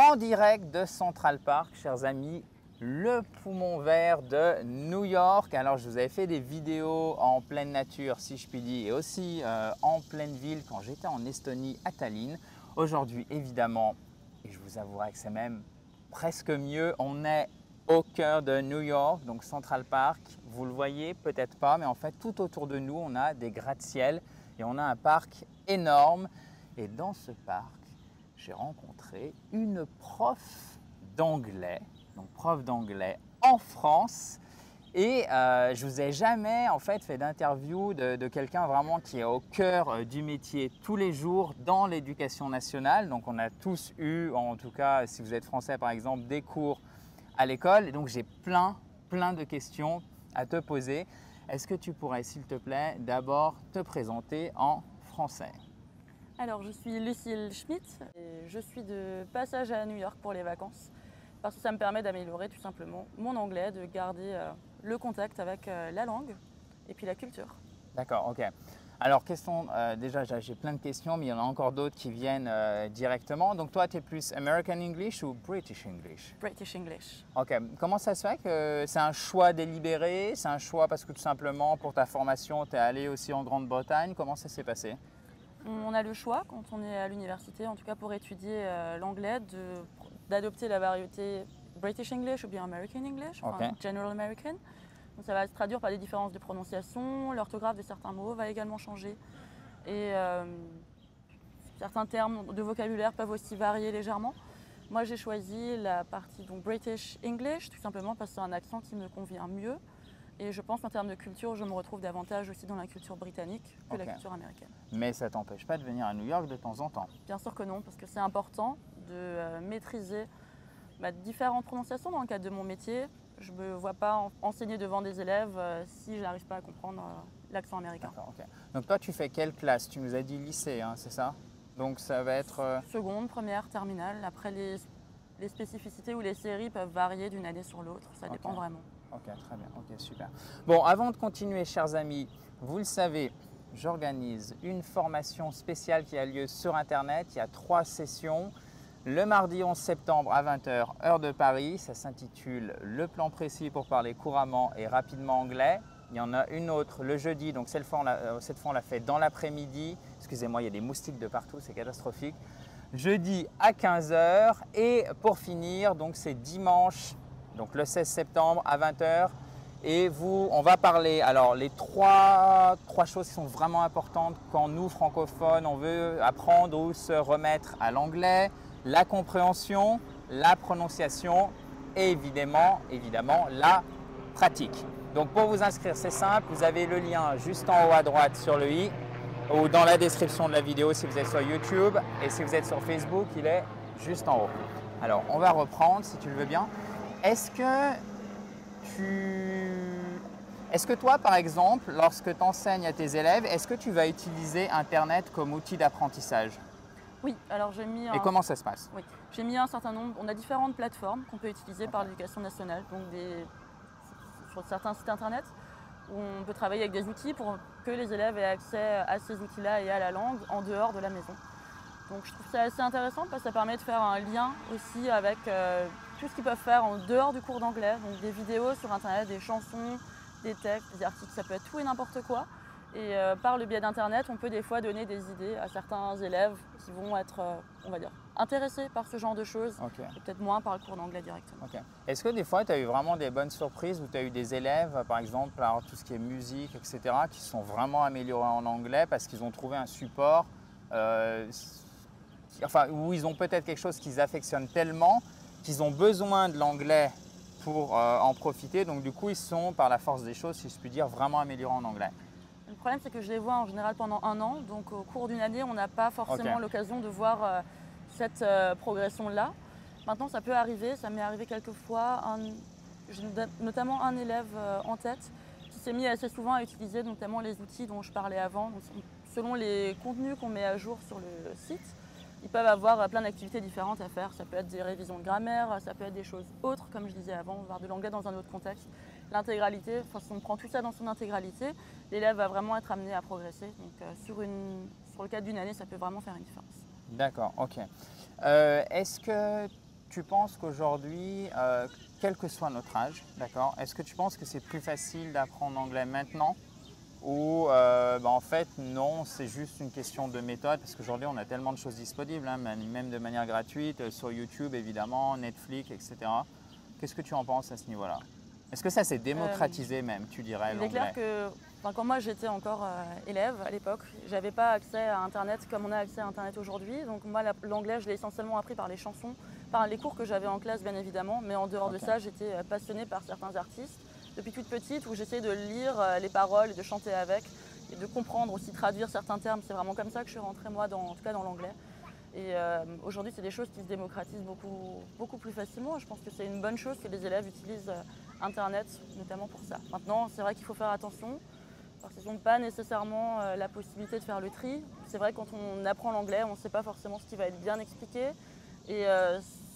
en direct de Central Park, chers amis, le poumon vert de New York. Alors, je vous avais fait des vidéos en pleine nature, si je puis dire, et aussi en pleine ville quand j'étais en Estonie à Tallinn. Aujourd'hui, évidemment, et je vous avouerai que c'est même presque mieux, on est au cœur de New York, donc Central Park. Vous le voyez peut-être pas, mais en fait, tout autour de nous, on a des gratte-ciel et on a un parc énorme. Et dans ce parc, j'ai rencontré une prof d'anglais, donc prof d'anglais en France. Et je vous ai jamais en fait d'interview de quelqu'un vraiment qui est au cœur du métier tous les jours dans l'éducation nationale. Donc on a tous eu, en tout cas si vous êtes français par exemple, des cours à l'école. Et donc j'ai plein de questions à te poser. Est-ce que tu pourrais s'il te plaît d'abord te présenter en français? Alors, je suis Lucille Schmitt et je suis de passage à New York pour les vacances parce que ça me permet d'améliorer tout simplement mon anglais, de garder le contact avec la langue et puis la culture. D'accord, ok. Alors, déjà j'ai plein de questions, mais il y en a encore d'autres qui viennent directement. Donc toi, tu es plus American English ou British English? British English. Ok. Comment ça se fait que c'est un choix délibéré? C'est un choix parce que tout simplement pour ta formation, tu es allé aussi en Grande-Bretagne? Comment ça s'est passé? On a le choix, quand on est à l'université, en tout cas pour étudier l'anglais, d'adopter la variété British English ou bien American English, enfin General American. Donc ça va se traduire par des différences de prononciation, l'orthographe de certains mots va également changer. Et certains termes de vocabulaire peuvent aussi varier légèrement. Moi j'ai choisi la partie donc British English, tout simplement parce que c'est un accent qui me convient mieux. Et je pense qu'en termes de culture, je me retrouve davantage aussi dans la culture britannique que la culture américaine. Mais ça ne t'empêche pas de venir à New York de temps en temps? Bien sûr que non, parce que c'est important de maîtriser différentes prononciations dans le cadre de mon métier. Je ne me vois pas enseigner devant des élèves si je n'arrive pas à comprendre l'accent américain. Okay. Donc toi, tu fais quelle classe? Tu nous as dit lycée, hein, c'est ça? Donc ça va être… Seconde, première, terminale. Après, les spécificités ou les séries peuvent varier d'une année sur l'autre. Ça dépend vraiment. Ok, très bien, ok, super. Bon, avant de continuer, chers amis, vous le savez, j'organise une formation spéciale qui a lieu sur Internet. Il y a 3 sessions. Le mardi 11 septembre à 20 h, heure de Paris. Ça s'intitule « Le plan précis pour parler couramment et rapidement anglais ». Il y en a une autre le jeudi, donc cette fois on l'a fait dans l'après-midi. Excusez-moi, il y a des moustiques de partout, c'est catastrophique. Jeudi à 15 h et pour finir, donc c'est dimanche, donc le 16 septembre à 20 h. Et on va parler, alors les trois choses qui sont vraiment importantes quand nous, francophones, on veut apprendre ou se remettre à l'anglais: la compréhension, la prononciation et évidemment la pratique. Donc pour vous inscrire, c'est simple, vous avez le lien juste en haut à droite sur le i ou dans la description de la vidéo si vous êtes sur YouTube, et si vous êtes sur Facebook, il est juste en haut. Alors on va reprendre si tu le veux bien. Est-ce que toi, par exemple, lorsque tu enseignes à tes élèves, est-ce que tu vas utiliser Internet comme outil d'apprentissage? Oui, alors j'ai mis… Et comment ça se passe? Oui, j'ai mis un certain nombre… On a différentes plateformes qu'on peut utiliser par l'éducation nationale, donc sur certains sites Internet, où on peut travailler avec des outils pour que les élèves aient accès à ces outils-là et à la langue en dehors de la maison. Donc je trouve ça assez intéressant parce que ça permet de faire un lien aussi avec tout ce qu'ils peuvent faire en dehors du cours d'anglais. Donc des vidéos sur Internet, des chansons, des textes, des articles, ça peut être tout et n'importe quoi. Et par le biais d'Internet, on peut des fois donner des idées à certains élèves qui vont être, on va dire, intéressés par ce genre de choses et peut-être moins par le cours d'anglais directement. Est-ce que des fois, tu as eu vraiment des bonnes surprises où tu as eu des élèves, par exemple, par tout ce qui est musique, etc., qui se sont vraiment améliorés en anglais parce qu'ils ont trouvé un support où ils ont peut-être quelque chose qu'ils affectionnent tellement qu'ils ont besoin de l'anglais pour en profiter. Donc du coup, ils sont, par la force des choses, si je puis dire, vraiment améliorés en anglais. Le problème, c'est que je les vois en général pendant 1 an. Donc au cours d'une année, on n'a pas forcément l'occasion de voir cette progression-là. Maintenant, ça peut arriver. Ça m'est arrivé quelques fois. J'ai notamment un élève en tête qui s'est mis assez souvent à utiliser notamment les outils dont je parlais avant. Donc, selon les contenus qu'on met à jour sur le site, ils peuvent avoir plein d'activités différentes à faire. Ça peut être des révisions de grammaire, ça peut être des choses autres, comme je disais avant, voir de l'anglais dans un autre contexte. L'intégralité, si on prend tout ça dans son intégralité, l'élève va vraiment être amené à progresser. Donc sur le cadre d'une année, ça peut vraiment faire une différence. D'accord, ok. Est-ce que tu penses qu'aujourd'hui, quel que soit notre âge, d'accord, est-ce que tu penses que c'est plus facile d'apprendre l'anglais maintenant ou en fait non, c'est juste une question de méthode parce qu'aujourd'hui on a tellement de choses disponibles, hein, même de manière gratuite, sur YouTube évidemment, Netflix, etc. Qu'est-ce que tu en penses à ce niveau-là? Est-ce que ça s'est démocratisé même, tu dirais, Il est clair que quand moi j'étais encore élève à l'époque, j'avais pas accès à Internet comme on a accès à Internet aujourd'hui. Donc moi l'anglais je l'ai essentiellement appris par les chansons, par les cours que j'avais en classe bien évidemment, mais en dehors de ça j'étais passionnée par certains artistes depuis toute petite où j'essayais de lire les paroles et de chanter avec et de comprendre aussi, traduire certains termes. C'est vraiment comme ça que je suis rentrée moi en tout cas dans l'anglais. Et aujourd'hui, c'est des choses qui se démocratisent beaucoup plus facilement. Je pense que c'est une bonne chose que les élèves utilisent Internet, notamment pour ça. Maintenant, c'est vrai qu'il faut faire attention, parce qu'ils n'ont pas nécessairement la possibilité de faire le tri. C'est vrai que quand on apprend l'anglais, on ne sait pas forcément ce qui va être bien expliqué, et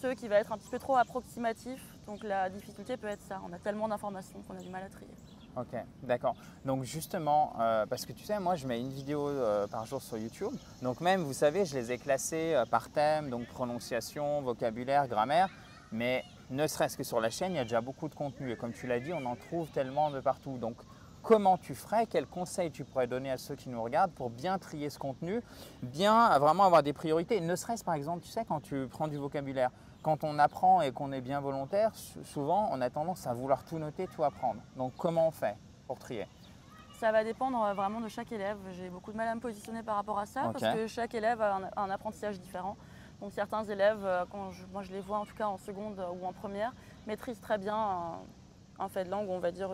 ce qui va être un petit peu trop approximatif. Donc la difficulté peut être ça. On a tellement d'informations qu'on a du mal à trier. Ok, d'accord. Donc justement, parce que tu sais, moi je mets une vidéo par jour sur YouTube. Donc même, vous savez, je les ai classées par thème, donc prononciation, vocabulaire, grammaire. Mais ne serait-ce que sur la chaîne, il y a déjà beaucoup de contenu. Et comme tu l'as dit, on en trouve tellement de partout. Donc comment tu ferais, quels conseils tu pourrais donner à ceux qui nous regardent pour bien trier ce contenu, bien vraiment avoir des priorités? Ne serait-ce par exemple, tu sais, quand tu prends du vocabulaire, quand on apprend et qu'on est bien volontaire, souvent on a tendance à vouloir tout noter, tout apprendre. Donc comment on fait pour trier? Ça va dépendre vraiment de chaque élève. J'ai beaucoup de mal à me positionner par rapport à ça parce que chaque élève a un apprentissage différent. Donc certains élèves, moi je les vois en tout cas en seconde ou en première, maîtrisent très bien un fait de langue, ou on va dire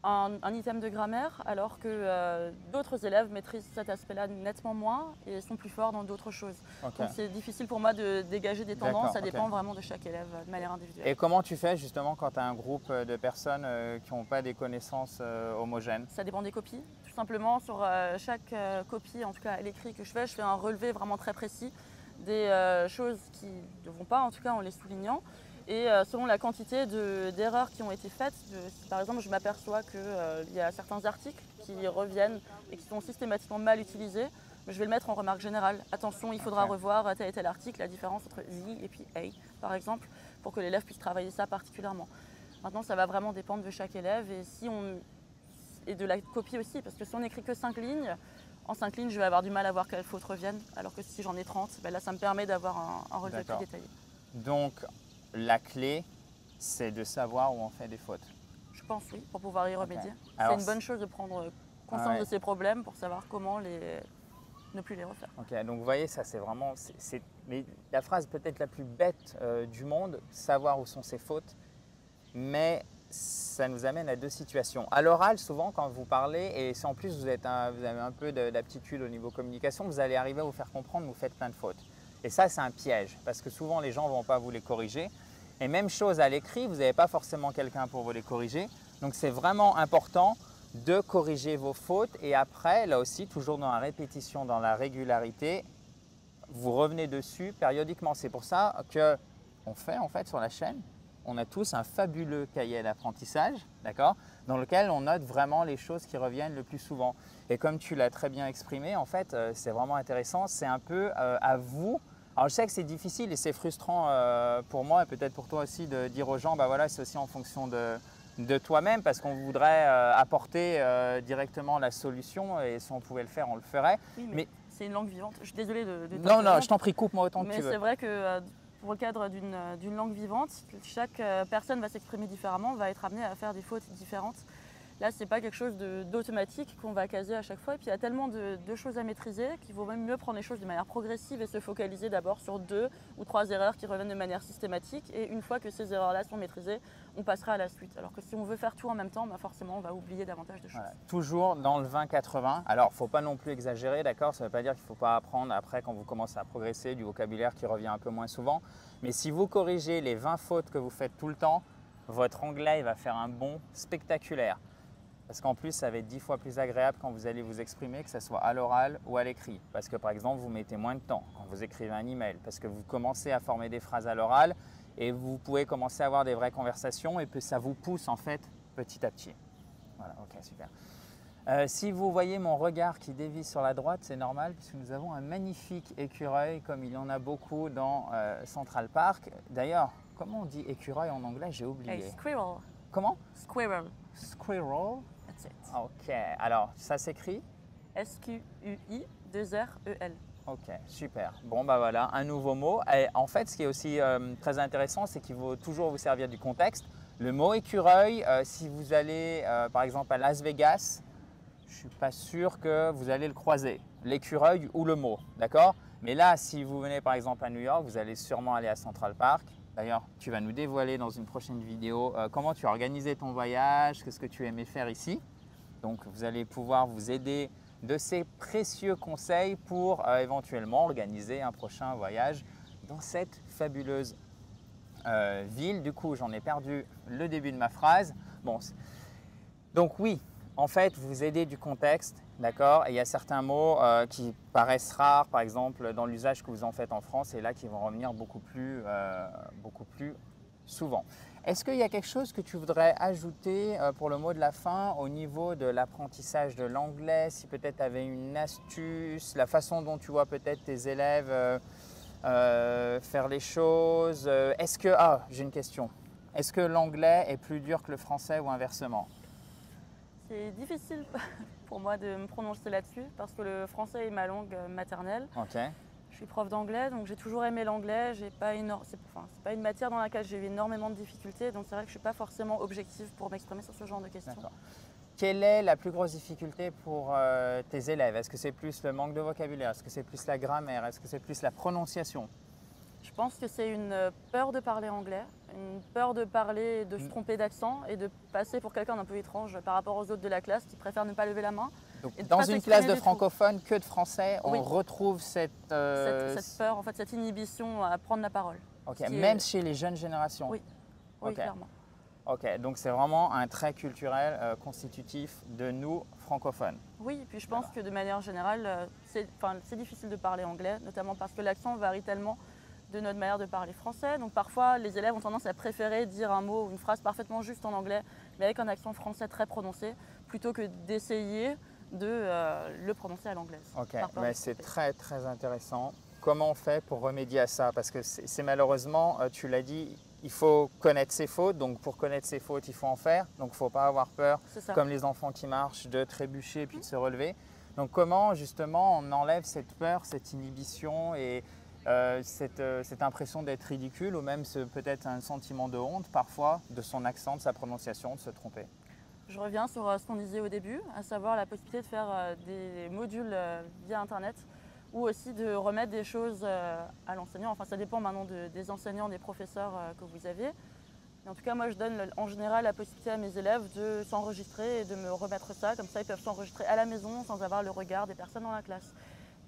un item de grammaire, alors que d'autres élèves maîtrisent cet aspect-là nettement moins et sont plus forts dans d'autres choses. Donc c'est difficile pour moi de dégager des tendances, ça dépend vraiment de chaque élève de manière individuelle. Et comment tu fais justement quand tu as un groupe de personnes qui n'ont pas des connaissances homogènes? Ça dépend des copies. Tout simplement, sur chaque copie, en tout cas à l'écrit que je fais un relevé vraiment très précis des choses qui ne vont pas, en tout cas en les soulignant. Et selon la quantité d'erreurs qui ont été faites, si par exemple je m'aperçois qu'il y a certains articles qui reviennent et qui sont systématiquement mal utilisés, je vais le mettre en remarque générale. Attention, il faudra revoir tel et tel article, la différence entre the et puis a, par exemple, pour que l'élève puisse travailler ça particulièrement. Maintenant, ça va vraiment dépendre de chaque élève et de la copie aussi, parce que si on n'écrit que 5 lignes, en 5 lignes, je vais avoir du mal à voir quelles fautes reviennent, alors que si j'en ai 30, là, ça me permet d'avoir un relevé plus détaillé. Donc, la clé, c'est de savoir où on fait des fautes. Je pense oui, pour pouvoir y remédier. C'est une bonne chose de prendre conscience de ces problèmes pour savoir comment ne plus les refaire. Ok, donc vous voyez, ça c'est vraiment, mais la phrase peut-être la plus bête du monde, savoir où sont ses fautes, mais ça nous amène à deux situations. À l'oral, souvent, quand vous parlez, et si en plus vous avez un peu d'aptitude au niveau communication, vous allez arriver à vous faire comprendre que vous faites plein de fautes. Et ça, c'est un piège, parce que souvent les gens ne vont pas vous les corriger. Et même chose à l'écrit, vous n'avez pas forcément quelqu'un pour vous les corriger. Donc c'est vraiment important de corriger vos fautes. Et après, là aussi, toujours dans la répétition, dans la régularité, vous revenez dessus périodiquement. C'est pour ça qu'on fait en fait sur la chaîne, on a tous un fabuleux cahier d'apprentissage, d'accord, dans lequel on note vraiment les choses qui reviennent le plus souvent. Et comme tu l'as très bien exprimé, en fait, c'est vraiment intéressant. C'est un peu à vous. Alors je sais que c'est difficile et c'est frustrant pour moi et peut-être pour toi aussi de dire aux gens, bah voilà, c'est aussi en fonction de toi-même parce qu'on voudrait apporter directement la solution et si on pouvait le faire, on le ferait. Oui, mais c'est une langue vivante. Je suis désolée de Non, je t'en prie, coupe-moi autant que tu veux. Mais c'est vrai que pour le cadre d'une langue vivante, chaque personne va s'exprimer différemment, va être amenée à faire des fautes différentes. Là, ce n'est pas quelque chose d'automatique qu'on va caser à chaque fois. Et puis, il y a tellement de choses à maîtriser qu'il vaut même mieux prendre les choses de manière progressive et se focaliser d'abord sur 2 ou 3 erreurs qui reviennent de manière systématique. Et une fois que ces erreurs-là sont maîtrisées, on passera à la suite. Alors que si on veut faire tout en même temps, forcément, on va oublier davantage de choses. Voilà. Toujours dans le 20-80. Alors, il ne faut pas non plus exagérer, d'accord? Ça ne veut pas dire qu'il ne faut pas apprendre après quand vous commencez à progresser du vocabulaire qui revient un peu moins souvent. Mais si vous corrigez les 20 fautes que vous faites tout le temps, votre anglais va faire un bond spectaculaire. Parce qu'en plus, ça va être 10 fois plus agréable quand vous allez vous exprimer, que ce soit à l'oral ou à l'écrit. Parce que par exemple, vous mettez moins de temps quand vous écrivez un email, parce que vous commencez à former des phrases à l'oral et vous pouvez commencer à avoir des vraies conversations et puis ça vous pousse en fait petit à petit. Voilà, ok, super. Si vous voyez mon regard qui dévie sur la droite, c'est normal puisque nous avons un magnifique écureuil comme il y en a beaucoup dans Central Park. D'ailleurs, comment on dit écureuil en anglais? J'ai oublié. A squirrel. Comment? Squirrel. Squirrel. That's it. Ok, alors ça s'écrit? S-Q-U-I-2-R-E-L. Ok, super. Bon, bah voilà, un nouveau mot. Et en fait, ce qui est aussi très intéressant, c'est qu'il faut toujours vous servir du contexte. Le mot écureuil, si vous allez par exemple à Las Vegas, je ne suis pas sûr que vous allez le croiser, l'écureuil ou le mot, d'accord? Mais là, si vous venez par exemple à New York, vous allez sûrement aller à Central Park. D'ailleurs, tu vas nous dévoiler dans une prochaine vidéo comment tu as organisé ton voyage, qu'est-ce que tu aimais faire ici. Donc, vous allez pouvoir vous aider de ces précieux conseils pour éventuellement organiser un prochain voyage dans cette fabuleuse ville. Du coup, j'en ai perdu le début de ma phrase. Bon, donc oui, en fait, vous aidez du contexte, d'accord? Et il y a certains mots qui paraissent rares, par exemple, dans l'usage que vous en faites en France, et là qui vont revenir beaucoup plus souvent. Est-ce qu'il y a quelque chose que tu voudrais ajouter pour le mot de la fin au niveau de l'apprentissage de l'anglais? Si peut-être tu avais une astuce, la façon dont tu vois peut-être tes élèves faire les choses. Est-ce que, j'ai une question. Est-ce que l'anglais est plus dur que le français ou inversement? C'est difficile pour moi de me prononcer là-dessus parce que le français est ma langue maternelle. Ok. Je suis prof d'anglais, donc j'ai toujours aimé l'anglais. C'est pas une matière dans laquelle j'ai eu énormément de difficultés, donc c'est vrai que je ne suis pas forcément objective pour m'exprimer sur ce genre de questions. D'accord. Quelle est la plus grosse difficulté pour tes élèves? Est-ce que c'est plus le manque de vocabulaire? Est-ce que c'est plus la grammaire? Est-ce que c'est plus la prononciation? Je pense que c'est une peur de parler anglais, une peur de parler, de se tromper d'accent et de passer pour quelqu'un d'un peu étrange par rapport aux autres de la classe qui préfèrent ne pas lever la main. Donc, dans une classe de francophones que de français, Oui. on retrouve cette peur, en fait, cette inhibition à prendre la parole. Ok, même chez les jeunes générations? Oui, oui, okay. clairement. Ok, donc c'est vraiment un trait culturel constitutif de nous, francophones. Oui, et puis je pense que de manière générale, c'est difficile de parler anglais, notamment parce que l'accent varie tellement de notre manière de parler français. Donc parfois, les élèves ont tendance à préférer dire un mot ou une phrase parfaitement juste en anglais, mais avec un accent français très prononcé, plutôt que d'essayer de le prononcer à l'anglaise. Ok, mais c'est très très intéressant. Comment on fait pour remédier à ça? Parce que c'est malheureusement, tu l'as dit, il faut connaître ses fautes. Donc pour connaître ses fautes, il faut en faire. Donc il ne faut pas avoir peur, comme les enfants qui marchent, de trébucher puis de se relever. Donc comment justement on enlève cette peur, cette inhibition et cette impression d'être ridicule ou même peut-être un sentiment de honte parfois de son accent, de sa prononciation, de se tromper? Je reviens sur ce qu'on disait au début, à savoir la possibilité de faire des modules via Internet ou aussi de remettre des choses à l'enseignant. Enfin, ça dépend maintenant des enseignants, des professeurs que vous avez. Mais en tout cas, moi, je donne en général la possibilité à mes élèves de s'enregistrer et de me remettre ça. Comme ça, ils peuvent s'enregistrer à la maison sans avoir le regard des personnes dans la classe.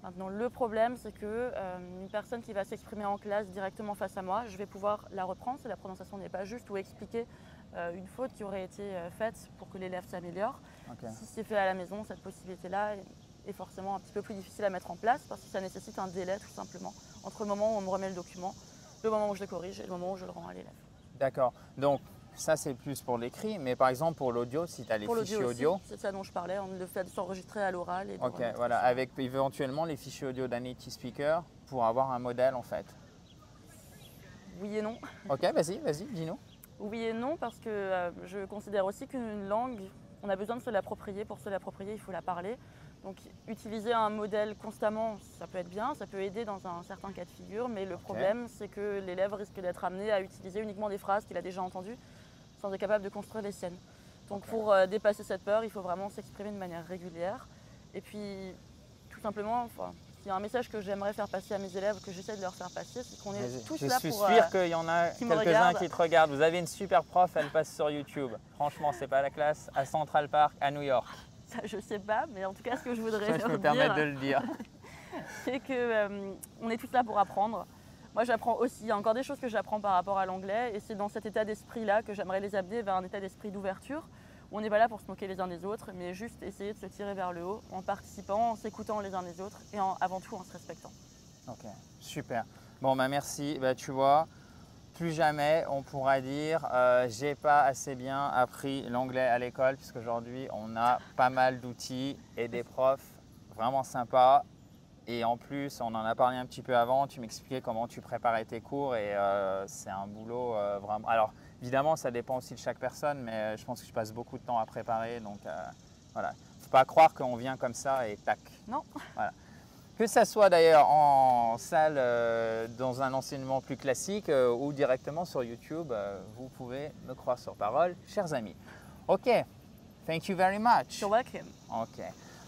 Maintenant, le problème, c'est qu'une personne qui va s'exprimer en classe directement face à moi, je vais pouvoir la reprendre si la prononciation n'est pas juste ou expliquer une faute qui aurait été faite pour que l'élève s'améliore. Okay. Si c'est fait à la maison, cette possibilité-là est forcément un petit peu plus difficile à mettre en place parce que ça nécessite un délai tout simplement entre le moment où on me remet le document, le moment où je le corrige et le moment où je le rends à l'élève. D'accord. Donc, ça, c'est plus pour l'écrit, mais par exemple pour l'audio, si tu as les fichiers audio. C'est ça dont je parlais, on le fait de s'enregistrer à l'oral. Ok, voilà, avec éventuellement les fichiers audio d'un native speaker pour avoir un modèle en fait. Oui et non. Ok, vas-y, dis-nous. Oui et non, parce que je considère aussi qu'une langue, on a besoin de se l'approprier. Pour se l'approprier, il faut la parler. Donc utiliser un modèle constamment, ça peut être bien, ça peut aider dans un certain cas de figure, mais le problème, c'est que l'élève risque d'être amené à utiliser uniquement des phrases qu'il a déjà entendues, sans être capable de construire les siennes. Donc pour dépasser cette peur, il faut vraiment s'exprimer de manière régulière. Et puis, tout simplement, il y a un message que j'aimerais faire passer à mes élèves, que j'essaie de leur faire passer, c'est qu'on est tous là pour... Je suis sûr qu'il y en a quelques-uns qui te regardent. Vous avez une super prof, elle passe sur YouTube. Franchement, c'est pas la classe à Central Park, à New York. Ça, je sais pas, mais en tout cas, ce que je voudrais leur dire... Je me permets de le dire. C'est qu'on est tous là pour apprendre. Moi, j'apprends aussi, il y a encore des choses que j'apprends par rapport à l'anglais, et c'est dans cet état d'esprit-là que j'aimerais les amener vers un état d'esprit d'ouverture, où on n'est pas là pour se moquer les uns des autres, mais juste essayer de se tirer vers le haut en participant, en s'écoutant les uns les autres et avant tout en se respectant. Ok, super. Bon, bah merci. Bah, tu vois, plus jamais on pourra dire j'ai pas assez bien appris l'anglais à l'école, puisqu'aujourd'hui on a pas mal d'outils et des profs vraiment sympas. Et en plus, on en a parlé un petit peu avant, tu m'expliquais comment tu préparais tes cours et c'est un boulot vraiment… Alors évidemment, ça dépend aussi de chaque personne, mais je pense que je passe beaucoup de temps à préparer. Donc voilà, il ne faut pas croire qu'on vient comme ça et tac. Non. Voilà. Que ça soit d'ailleurs en salle, dans un enseignement plus classique ou directement sur YouTube, vous pouvez me croire sur parole, chers amis. Ok, thank you very much. You're welcome. Ok.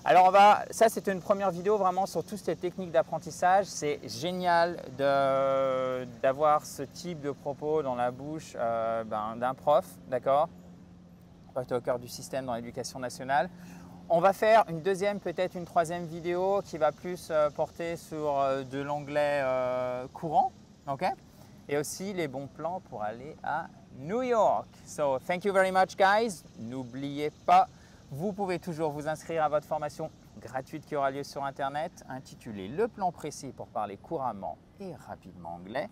Alors ça c'est une première vidéo vraiment sur toutes ces techniques d'apprentissage. C'est génial d'avoir ce type de propos dans la bouche d'un prof, d'accord? Qui est au cœur du système dans l'éducation nationale. On va faire une deuxième, peut-être une troisième vidéo qui va plus porter sur de l'anglais courant, ok? Et aussi les bons plans pour aller à New York. So, thank you very much guys. N'oubliez pas, vous pouvez toujours vous inscrire à votre formation gratuite qui aura lieu sur Internet, intitulée Le plan précis pour parler couramment et rapidement anglais.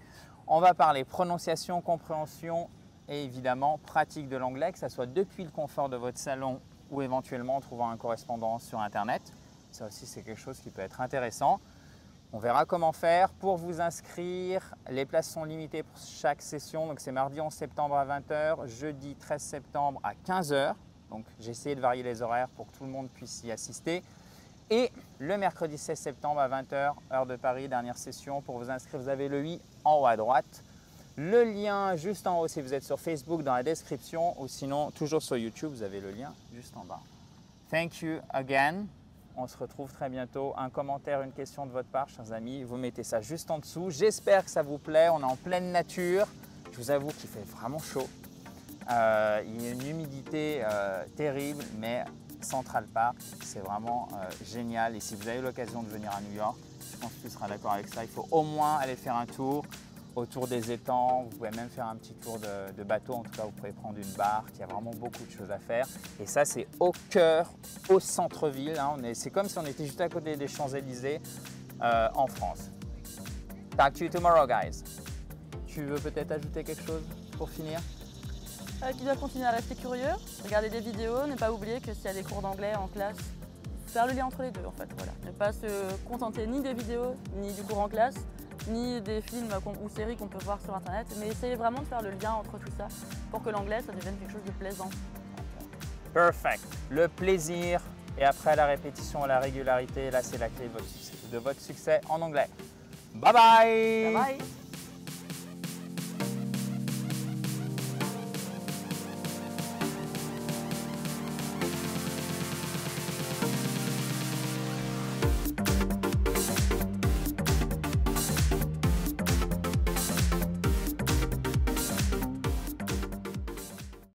On va parler prononciation, compréhension et évidemment pratique de l'anglais, que ce soit depuis le confort de votre salon ou éventuellement en trouvant un correspondant sur Internet. Ça aussi, c'est quelque chose qui peut être intéressant. On verra comment faire. Pour vous inscrire, les places sont limitées pour chaque session. Donc, c'est mardi 11 septembre à 20 h, jeudi 13 septembre à 15 h. Donc, j'ai essayé de varier les horaires pour que tout le monde puisse y assister. Et le mercredi 16 septembre à 20 h, heure de Paris, dernière session. Pour vous inscrire, vous avez le i en haut à droite. Le lien juste en haut si vous êtes sur Facebook dans la description ou sinon toujours sur YouTube, vous avez le lien juste en bas. Thank you again. On se retrouve très bientôt. Un commentaire, une question de votre part, chers amis, vous mettez ça juste en dessous. J'espère que ça vous plaît. On est en pleine nature. Je vous avoue qu'il fait vraiment chaud. Il y a une humidité terrible, mais Central Park, c'est vraiment génial. Et si vous avez l'occasion de venir à New York, je pense que tu seras d'accord avec ça. Il faut au moins aller faire un tour autour des étangs. Vous pouvez même faire un petit tour de bateau. En tout cas, vous pouvez prendre une barque. Il y a vraiment beaucoup de choses à faire. Et ça, c'est au cœur, au centre-ville. Hein. C'est comme si on était juste à côté des Champs-Élysées en France. Talk to you tomorrow, guys. Tu veux peut-être ajouter quelque chose pour finir? Qui doit continuer à rester curieux, regarder des vidéos, ne pas oublier que s'il y a des cours d'anglais en classe, faire le lien entre les deux en fait. Voilà. Ne pas se contenter ni des vidéos, ni du cours en classe, ni des films ou séries qu'on peut voir sur Internet, mais essayer vraiment de faire le lien entre tout ça pour que l'anglais, ça devienne quelque chose de plaisant. Perfect. Le plaisir et après la répétition et la régularité, là c'est la clé de votre succès en anglais. Bye bye! Bye bye!